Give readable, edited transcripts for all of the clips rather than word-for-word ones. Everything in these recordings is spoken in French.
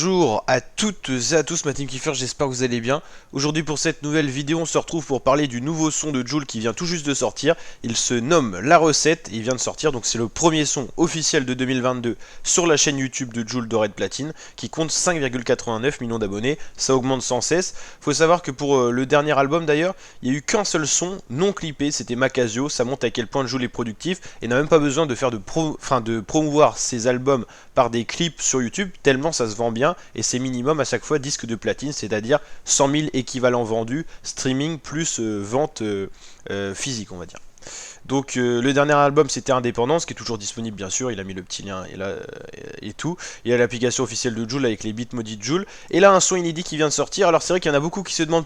Bonjour à toutes et à tous, ma team Kiefer, j'espère que vous allez bien. Aujourd'hui pour cette nouvelle vidéo, on se retrouve pour parler du nouveau son de Joule qui vient tout juste de sortir. Il se nomme La Recette et il vient de sortir, donc c'est le premier son officiel de 2022 sur la chaîne YouTube de Joule Doré de Platine qui compte 5,89 millions d'abonnés, ça augmente sans cesse. Faut savoir que pour le dernier album d'ailleurs, il n'y a eu qu'un seul son non clippé, c'était Macasio, ça montre à quel point Joule est productif et n'a même pas besoin de faire de promouvoir ses albums par des clips sur YouTube, tellement ça se vend bien, et c'est minimum à chaque fois disque de platine, c'est-à-dire 100 000 équivalents vendus, streaming plus vente physique on va dire. Donc le dernier album c'était Indépendance, qui est toujours disponible bien sûr, il a mis le petit lien et, là, et tout. Il y a l'application officielle de Joule avec les beats maudits de Joule. Et là un son inédit qui vient de sortir, alors c'est vrai qu'il y en a beaucoup qui se demandent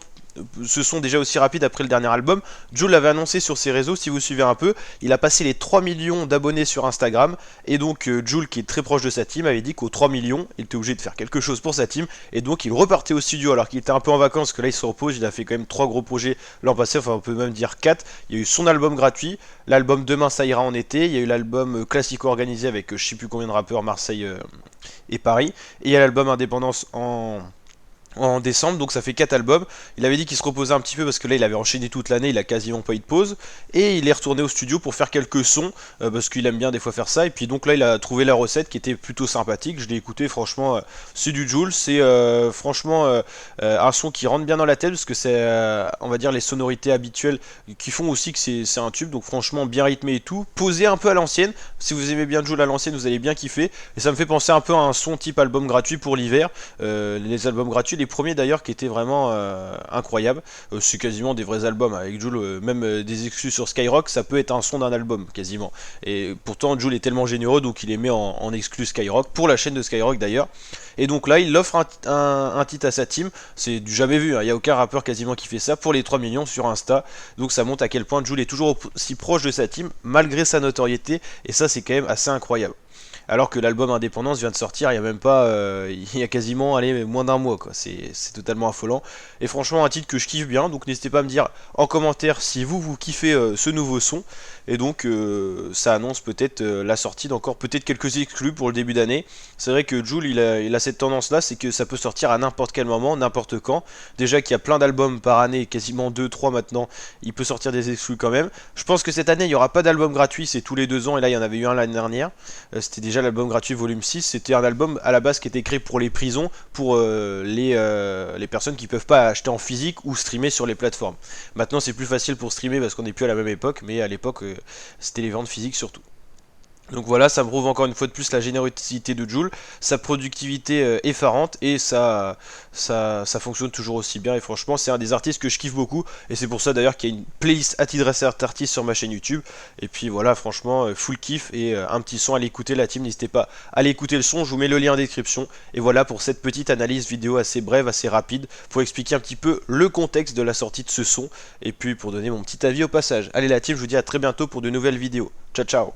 ce son déjà aussi rapide après le dernier album. Joule l'avait annoncé sur ses réseaux, si vous suivez un peu, il a passé les 3 millions d'abonnés sur Instagram, et donc Joule qui est très proche de sa team avait dit qu'aux 3 millions, il était obligé de faire quelque chose pour sa team, et donc il repartait au studio alors qu'il était un peu en vacances, parce que là il se repose, il a fait quand même 3 gros projets l'an passé, enfin on peut même dire 4, il y a eu son album gratuit, l'album Demain ça ira en été, il y a eu l'album classico organisé avec je sais plus combien de rappeurs, Marseille et Paris, et il y a l'album Indépendance en décembre, donc ça fait 4 albums. Il avait dit qu'il se reposait un petit peu parce que là il avait enchaîné toute l'année, il a quasiment pas eu de pause, et il est retourné au studio pour faire quelques sons parce qu'il aime bien des fois faire ça, et puis donc là il a trouvé la recette qui était plutôt sympathique. Je l'ai écouté, franchement c'est du Joule, c'est franchement un son qui rentre bien dans la tête parce que c'est on va dire les sonorités habituelles qui font aussi que c'est un tube, donc franchement bien rythmé et tout, posé un peu à l'ancienne. Si vous aimez bien Joule à l'ancienne, vous allez bien kiffer, et ça me fait penser un peu à un son type album gratuit pour l'hiver. Les albums gratuits, les premiers d'ailleurs, qui étaient vraiment incroyables. C'est quasiment des vrais albums avec Joule, même des exclus sur Skyrock, ça peut être un son d'un album quasiment. Et pourtant Joule est tellement généreux, donc il les met en exclus Skyrock, pour la chaîne de Skyrock d'ailleurs. Et donc là il offre un titre à sa team, c'est du jamais vu, hein. Il n'y a aucun rappeur quasiment qui fait ça, pour les 3 millions sur Insta. Donc ça montre à quel point Joule est toujours aussi proche de sa team, malgré sa notoriété, et ça c'est quand même assez incroyable. Alors que l'album Indépendance vient de sortir, il y a même pas, il y a quasiment, allez, moins d'un mois, quoi. C'est totalement affolant. Et franchement, un titre que je kiffe bien, donc n'hésitez pas à me dire en commentaire si vous kiffez ce nouveau son. Et donc, ça annonce peut-être la sortie d'encore peut-être quelques exclus pour le début d'année. C'est vrai que Joule, il a cette tendance-là, c'est que ça peut sortir à n'importe quel moment, n'importe quand. Déjà qu'il y a plein d'albums par année, quasiment 2-3 maintenant, il peut sortir des exclus quand même. Je pense que cette année, il n'y aura pas d'album gratuit, c'est tous les 2 ans, et là, il y en avait eu un l'année dernière. C'était déjà l'album gratuit volume 6, c'était un album à la base qui était créé pour les prisons, pour les personnes qui peuvent pas acheter en physique ou streamer sur les plateformes. Maintenant c'est plus facile pour streamer parce qu'on n'est plus à la même époque, mais à l'époque c'était les ventes physiques surtout. Donc voilà, ça me prouve encore une fois de plus la générosité de Joule, sa productivité effarante, et ça fonctionne toujours aussi bien. Et franchement, c'est un des artistes que je kiffe beaucoup, et c'est pour ça d'ailleurs qu'il y a une playlist Atidresser artiste sur ma chaîne YouTube. Et puis voilà, franchement, full kiff, et un petit son à l'écouter, la team. N'hésitez pas à aller écouter le son, je vous mets le lien en description. Et voilà pour cette petite analyse vidéo assez brève, assez rapide, pour expliquer un petit peu le contexte de la sortie de ce son, et puis pour donner mon petit avis au passage. Allez la team, je vous dis à très bientôt pour de nouvelles vidéos. Ciao ciao.